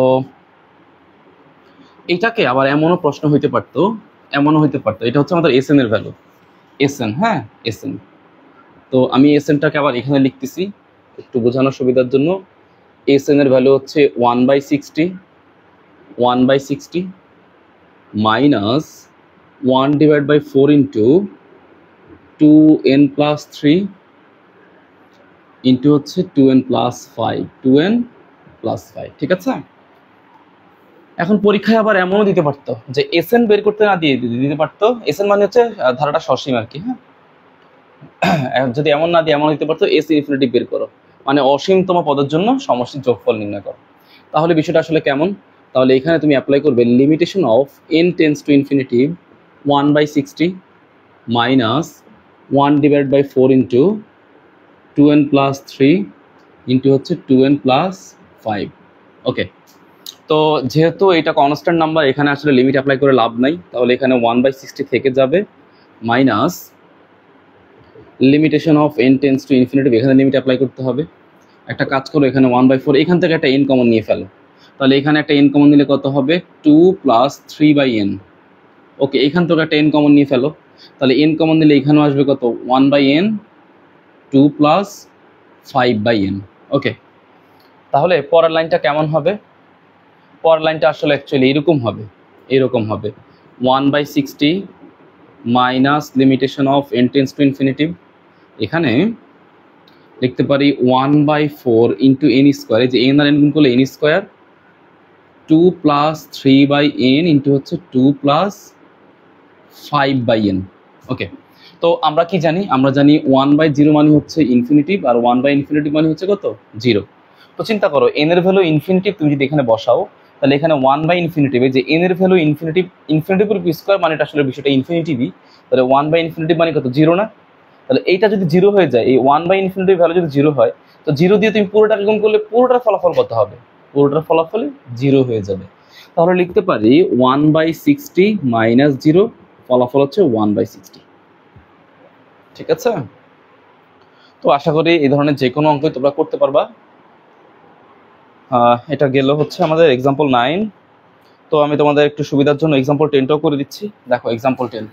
এটাকে আবার এমনও প্রশ্ন হইতে পারতো, এটা হচ্ছে আমাদের এস এন এর ভ্যালু। এস এন, হ্যাঁ এস এন। তো আমি এস এনটাকে আবার এখানে লিখতেছি একটু বোঝানোর সুবিধার জন্য। এস এন এর ভ্যালু হচ্ছে 1/60 minus 1 divide by 4 into 2n plus 3 into হচ্ছে 2n প্লাস 5, 2n প্লাস 5, ঠিক আছে? এখন পরীক্ষায় আবার এমনও দিতে পারতো যে এস এন বের করতে না দিয়ে দিতে পারতো, এস এন মানে হচ্ছে ধারাটা সসীম আর কি। হ্যাঁ, যদি এমন না দিয়ে এমন দিতে পারতো এস ইনফিনিটি বের করো, মানে অসীমতম পদের জন্য সমষ্টির যোগফল নির্ণয় করো। তাহলে বিষয়টা আসলে কেমন? তাহলে এখানে তুমি অ্যাপ্লাই করবে limitation of n tends to infinity 1/60 minus 1 divide by 4 into 2n plus 3 into হচ্ছে 2n প্লাস 5। ওকে, তো যেহেতু এটা কনস্ট্যান্ট নাম্বার, এখানে আসলে লিমিট অ্যাপ্লাই করে লাভ নাই। তাহলে এখানে 1/60 থেকে যাবে minus limitation of n tends to infinity, এখানে লিমিট অ্যাপ্লাই করতে হবে। একটা কাজ করো, এখানে 1/4, এখান থেকে একটা n কমন নিয়ে ফেলো। তাহলে এখানে একটা n কমন নিলে কত হবে? 2 প্লাস 3/n। ওকে, এখান থেকে একটা n কমন নিয়ে ফেলো। তাহলে n কমন নিলে এখানেও আসবে কত? 1/n, 2 plus 5/n। ওকে, তাহলে পরের লাইনটা কেমন হবে? পরের লাইনটা আসলে অ্যাকচুয়ালি এরকম হবে 1/60 minus limitation of n tends to infinity, এখানে লিখতে পারি 1/4 ইন্টু n স্কোয়ার, এই যে n আর n গুণ করলে n square, 2 plus 3/n into হচ্ছে 2 প্লাস 5/n। ওকে, তো আমরা কি জানি? আমরা জানি 1/0 মানে হচ্ছে ইনফিনিটিভ, আর 1/ইনফিনিটিভ মানে হচ্ছে কত? 0। তো চিন্তা করো, n এর ভ্যালু ইনফিনিটিভ তুমি যদি এখানে বসাও, তাহলে এখানে 1/ইনফিনিটিভ, যে n এর ভ্যালু ইনফিনিটিভের স্কোয়ার মানে এটা আসলে বিষয়টা ইনফিনিটিভই। তাহলে 1/ইনফিনিটিভ মানে কত? 0 না? তাহলে এইটা যদি 0 হয়ে যায়, এই 1/ইনফিনিটিভ ভ্যালু যদি 0 হয়, তো 0 দিয়ে তুমি পুরোটাকে গুণ করলে পুরোটার ফলাফল কত হবে? পুরোটার ফলাফল 0 হয়ে যাবে। তাহলে লিখতে পারি 1/60 মাইনাস 0, ফলাফল হচ্ছে 1/60। ঠিক আছে? তো আশা করি এই ধরনের যে কোনো অঙ্কই তোমরা করতে পারবা। এটা গেল হচ্ছে আমাদের এক্সাম্পল 9। তো আমি তোমাদের একটু সুবিধার জন্য এক্সাম্পল 10টাও করে দিচ্ছি। দেখো এক্সাম্পল 10।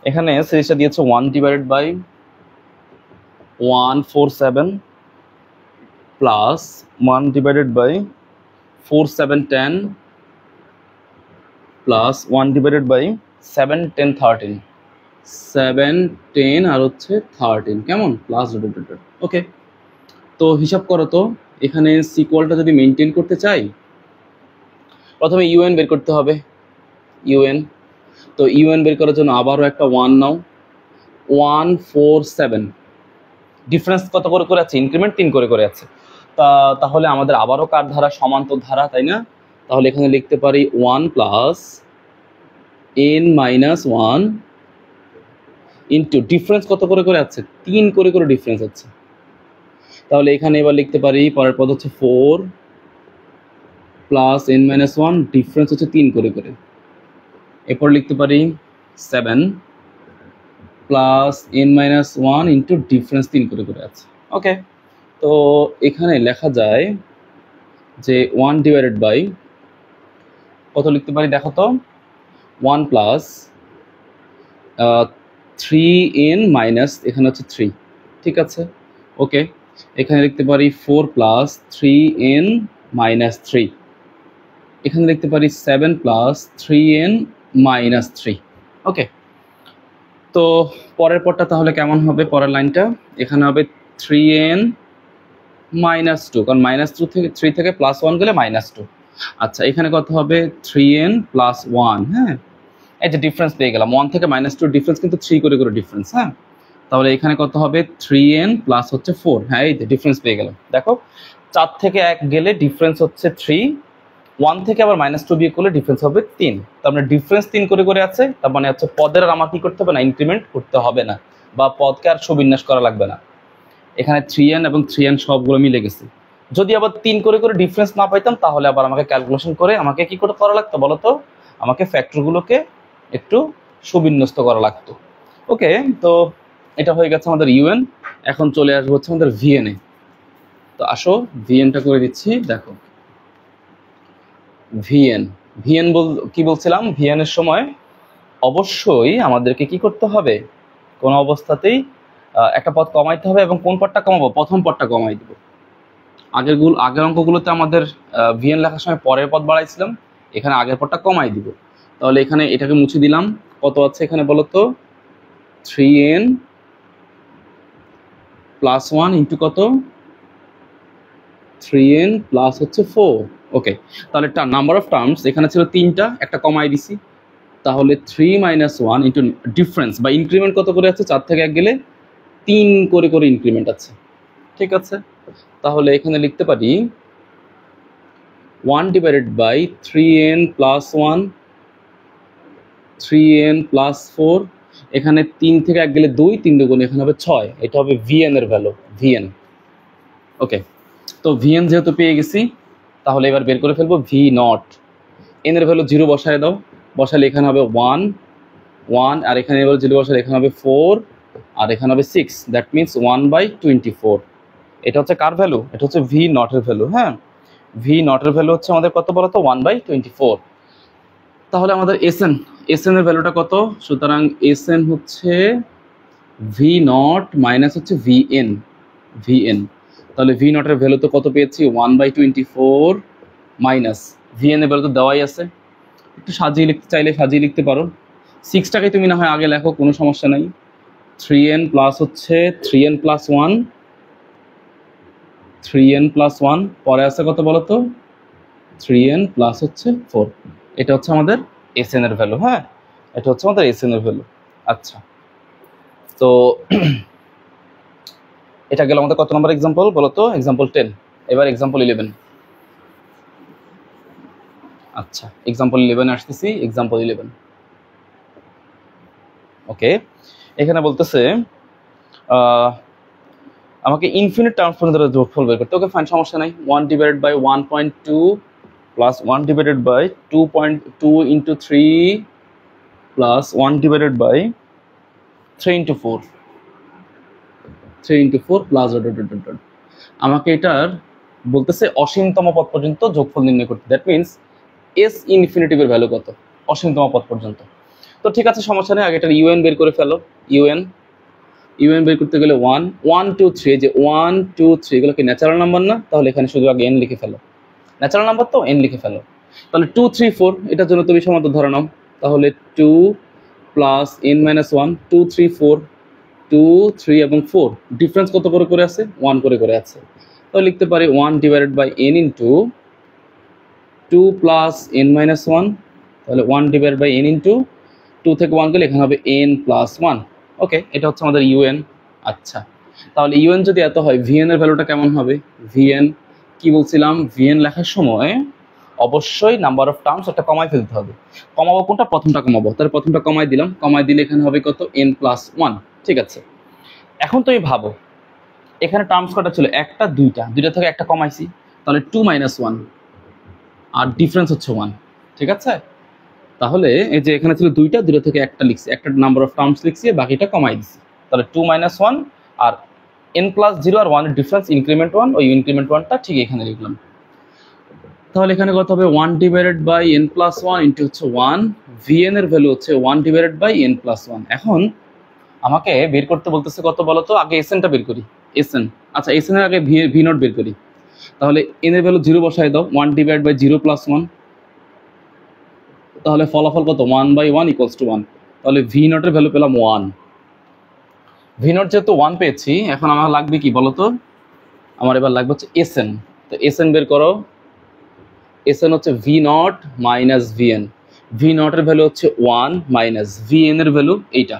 এখানে সিরিজটা দিয়েছে 1 divided by 147 plus 1 divided by 4710 plus 1 divided by 71013, 7 10 আর হচ্ছে 13 কেমন plus dot dot dot. Okay, তো হিসাব করো তো এখানে সিকোয়ালটা যদি মেনটেন করতে চাই প্রথমে ইউএন বের করতে হবে। ইউএন, তো ইউএন বের করার জন্য আবারও একটা 1 নাও। 147 ডিফারেন্স কত করে করে আছে? ইনক্রিমেন্ট 3 করে করে আছে। তাহলে আমাদের আবারও কার ধারা? সমান্তর ধারা, তাই না? তাহলে এখানে লিখতে পারি 1 plus n minus 1 into difference কত করে করে আছে? 3 করে করে ডিফারেন্স আছে। তাহলে এখানে এবার লিখতে পারি পরের পদ হচ্ছে 4 প্লাস n মাইনাস 1 ডিফারেন্স হচ্ছে 3 করে করে। এরপর লিখতে পারি 7 plus n minus 1 into difference 3 করে করে আছে। ওকে, তো এখানে লেখা যায় যে 1 ডিভাইডেড বাই কত লিখতে পারি দেখো তো? 1 প্লাস 3n মাইনাস এখানে হচ্ছে 3, ঠিক আছে। ওকে, এখানে লিখতে পারি 4 প্লাস 3n মাইনাস 3, এখানে লিখতে পারি 7 প্লাস 3n মাইনাস 3। ওকে, তো পরের পরটা তাহলে কেমন হবে? পরের লাইনটা এখানে হবে 3n মাইনাস 2, কারণ মাইনাস 2 থেকে 3 থেকে প্লাস 1 গেলে মাইনাস 2। আচ্ছা, এখানে কত হবে? 3n plus 1। হ্যাঁ, এই যে ডিফারেন্স পেয়ে গেলাম 1 থেকে মাইনাস 2 ডিফারেন্স কিন্তু 3 করে করে ডিফারেন্স। হ্যাঁ, তাহলে এখানে কত হবে? 3n প্লাস হচ্ছে 4। হ্যাঁ, এই যে ডিফারেন্স পেয়ে গেলাম। দেখো 4 থেকে 1 গেলে ডিফারেন্স হচ্ছে 3, 1 থেকে আবার মাইনাস 2 বিয়োগ করলে ডিফারেন্স হবে 3। তার মানে ডিফারেন্স 3 করে করে আছে, তার মানে হচ্ছে পদের আর আমার কি করতে হবে না? ইনক্রিমেন্ট করতে হবে না, বা পদকে আর সুবিন্যাস করা লাগবে না। এখানে 3n এবং 3n সবগুলো মিলে গেছে। যদি আবার 3 করে করে ডিফারেন্স না পাইতাম তাহলে আবার আমাকে ক্যালকুলেশন করে আমাকে কি করে করা লাগতো বলো তো? আমাকে ফ্যাক্টরগুলোকে একটু সুবিন্যস্ত করা লাগতো। ওকে, তো এটা হয়ে গেছে আমাদের ইউএন। এখন চলে আসবো হচ্ছে আমাদের ভিএনএ। তো আসো ভিএনটা করে দিচ্ছি। দেখো ভিএন, ভিএন কি বলছিলাম? ভিএন এর সময় অবশ্যই আমাদেরকে কি করতে হবে? কোনো অবস্থাতেই একটা পদ কমাইতে হবে, এবং কোন পদটা কমাবো? প্রথম পদটা কমাই দিব। আগের অঙ্কগুলোতে আমাদের ভিএন লেখার সময় পরের পদ বাড়াইছিলাম, এখানে আগের পদটা কমাই দিব। তাহলে এখানে এটাকে মুছে দিলাম। কত আছে এখানে বলো তো? 3n প্লাস 1 ইন্টু কত? 3n প্লাস হচ্ছে 4। ওকে, তাহলে নাম্বার অফ টার্মস এখানে ছিল 3টা, একটা কমাই দিছি। তাহলে 3 মাইনাস 1 ইন্টু ডিফারেন্স বা ইনক্রিমেন্ট কত করে আছে? 4 থেকে 1 গেলে 3 করে করে ইনক্রিমেন্ট আছে, ঠিক আছে। তাহলে এখানে লিখতে পারি 1 divided by 3n plus 1 3n plus 4, এখানে 3 থেকে 1 গেলে 2, 3 দুগুণ এখানে হবে 6। এটা হবে ভিএন এর ভ্যালু, ভিএন। ওকে, তো ভিএন যেহেতু পেয়ে গেছি তাহলে এবার বের করে ফেলবো ভি নট। এন এর ভ্যালু 0 বসায় দাও, বসালে এখানে হবে 1 1, আর এখানে এবার 0 বসালে এখানে হবে 4, আর এখানে হবে 6, দ্যাট মিনস 1/24। এটা হচ্ছে কার ভ্যালু? এটা হচ্ছে ভি নটের ভ্যালু। হ্যাঁ, ভি নটের ভ্যালু হচ্ছে আমাদের কত বলতো? 1/24। তাহলে আমাদের এসএন এর ভ্যালুটা কত? সুতরাং এসএন হচ্ছে ভি নট মাইনাস হচ্ছে ভিএন। তাহলে ভি নটের ভ্যালু তো কত পেয়েছি? 1/24 মাইনাস ভিএন এর ভ্যালু তো দেওয়াই আছে। একটু সাজিয়ে লিখতে চাইলে সাজিয়ে লিখতে পারো। 6টাকে তুমি না হয় আগে লেখো, কোনো সমস্যা নাই। 3n প্লাস হচ্ছে 3n প্লাস 1, 3n প্লাস 1, পরে আছে কত বলো তো? 3n প্লাস হচ্ছে 4। এটা হচ্ছে আমাদের এসএন এর ভ্যালু। হ্যাঁ, এটা হচ্ছে আমাদের এসএন এর ভ্যালু। আচ্ছা, তো এটা গেল আমাদের কত নম্বর এক্সাম্পল বলো তো? এক্সাম্পল 10। এবার এক্সাম্পল 11। আচ্ছা, এক্সাম্পল 11 আসতেছি। এক্সাম্পল 11। ওকে, এখানে বলতেছে আমাকে ইনফিনিট টার্মস পর্যন্ত যোগফল বের করতে। ওকে ফাইন, সমস্যা নাই। 1 divided by 1.2 plus 1 divided by 2.2 into 3 plus 1 divided by 3 into 4 plus আমাকে এটার বলতেছে অসীমতম পদ পর্যন্ত যোগফল নির্ণয় করতে। দ্যাট মিনস এস ইনফিনিটিভের ভ্যালু কত? অসীমতম পদ পর্যন্ত। তো ঠিক আছে, সমস্যা নেই। আগে এটার ইউএন বের করে ফেলো। ইউএন বের করতে গেলে 1 1 2 3, যে 1 2 3 এগুলো কি ন্যাচারাল নাম্বার না? তাহলে এখানে শুধু আগে এন লিখে ফেলো। ন্যাচারাল নাম্বার তো, এন লিখে ফেলো। তাহলে 2 3 4 এটার জন্য তুমি সমান্তর ধরে নাও। তাহলে 2 প্লাস এন মাইনাস ওয়ান, 2 3 4, 2 3 এবং 4 ডিফারেন্স কত করে করে আছে, 1 করে করে আছে। তো লিখতে পারি 1 divided by n into 2 plus n minus one, তাহলে 1 ডিভাইডেড বাই এন ইন্টু 2 থেকে 1 গেলে এখানে হবে এন প্লাস 1। ওকে, এটা হচ্ছে আমাদের ইউএন। আচ্ছা, তাহলে ইউএন যদি এত হয় ভিএন এর ভ্যালুটা কেমন হবে? ভিএন কি বলছিলাম, ভিএন লেখার সময় অবশ্যই নাম্বার অফ টার্মস একটা কমাই ফেলতে হবে। কমাবো কোনটা? প্রথমটা কমাবো। তাহলে প্রথমটা কমাই দিলাম, কমাই দিলে এখানে হবে কত? N plus 1। ঠিক আছে, এখন তুমি ভাবো এখানে টার্মস কটা ছিল? একটা, দুইটা, দুইটা থেকে একটা কমাইছি, তাহলে 2 মাইনাস 1 আর ডিফারেন্স হচ্ছে 1। ঠিক আছে, তাহলে এই যে এখানে ছিল দুইটা, দুইটা থেকে একটা লিখছি, একটা নাম্বার অফ টার্মস লিখছি, বাকিটা কমাই দিছি। তাহলে 2 মাইনাস 1 আর n প্লাস 0 আর 1 এর ডিফারেন্স ইনক্রিমেন্ট 1, ওই ইনক্রিমেন্ট 1টা ঠিক এখানে লিখলাম। তাহলে এখানে কত হবে? 1 divided by n plus 1 into হচ্ছে 1, vn এর ভ্যালু হচ্ছে 1 ডিভাইডেড বাই n প্লাস 1। এখন আমাকে বের করতে বলতেছে কত বলো তো? আগে এসএনটা বের করি, এসএন। আচ্ছা, এসএন এর আগে ভি নট বের করি। তাহলে n এর ভ্যালু 0 বসাই দাও, 1 ডিভাইড বাই 0 প্লাস 1, তাহলে ফলাফল কত? 1 বাই 1 ইকুয়ালস টু 1। তাহলে ভি নটের ভ্যালু পেলাম 1। ভি নট যেহেতু 1 পেয়েছি, এখন আমার লাগবে কি বলো তো? আমার এবার লাগবে হচ্ছে এসএন। তো এসএন বের করো। এসএন হচ্ছে V not minus V N. V নটের ভ্যালু হচ্ছে 1 মাইনাস ভিএন এর ভ্যালু এইটা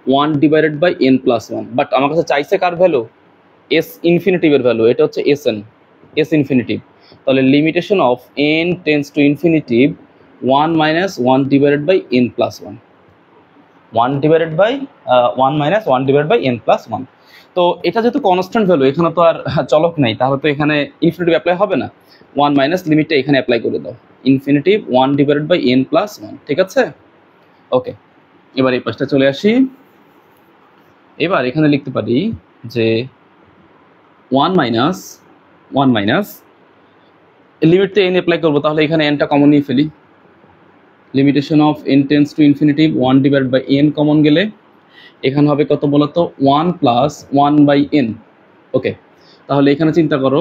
1 divided by N plus 1। But আমার কাছে চাইছে কার ভ্যালু? এস ইনফিনিটিভের ভ্যালু, এটা হচ্ছে এসএন, এস ইনফিনিটিভ। তাহলে limitation of N tends to infinity 1 minus 1 divided by N plus 1, 1 divided by 1 minus 1 divided by N plus 1। তো এটা যেহেতু কনস্ট্যান্ট ভ্যালু, এখানে তো আর চলক নাই, তাহলে তো এখানে ইনফিনিটিভ অ্যাপ্লাই হবে না। 1 মাইনাস লিমিটটা এখানে অ্যাপ্লাই করে দাও, infinity 1 divided by N plus 1। ঠিক আছে, ওকে। এবার এই পাশটা চলে আসি। এবার এখানে লিখতে পারি যে 1 মাইনাস লিমিটটা এন অ্যাপ্লাই করবো, তাহলে এখানে এনটা কমন নিয়ে ফেলি। Limitation of N tends to infinity 1 divide by n common গেলে এখানে হবে কত বলতো? 1 প্লাস 1 বাই এন। ওকে, তাহলে এখানে চিন্তা করো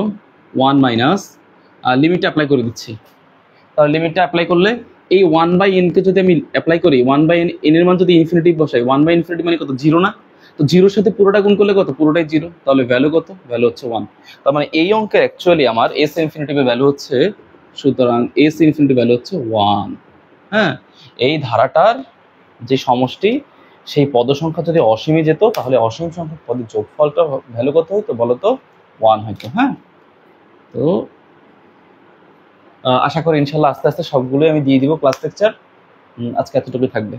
1 মাইনাস লিমিটটা অ্যাপ্লাই করে দিচ্ছি। তাহলে লিমিটটা অ্যাপ্লাই করলে এই 1 বাই এনকে যদি আমি অ্যাপ্লাই করি, 1 বাই এন এর মান যদি ইনফিনিটিভ বসাই, 1 বাই ইনফিনিটিভ মানে কত? 0 না? তো 0-র সাথে পুরোটা গুণ করলে কত? পুরোটাই 0। তাহলে ভ্যালু কত? ভ্যালু হচ্ছে 1। তার মানে এই অঙ্কের অ্যাকচুয়ালি আমার এস ইনফিনিটিভের ভ্যালু হচ্ছে, সুতরাং এস ইনফিনিটিভ ভ্যালু হচ্ছে 1। হ্যাঁ, এই ধারাটার যে সমষ্টি, সেই পদ সংখ্যা যদি অসীমে যেত, তাহলে অসীম সংখ্যক পদের যোগফলটা ভ্যালু কত হইতো বলো তো? 1 হইতো। হ্যাঁ, তো আশা করি ইনশাল্লাহ আস্তে আস্তে সবগুলোই আমি দিয়ে দিব ক্লাস লেকচার। আজকে এতটুকুই থাকবে।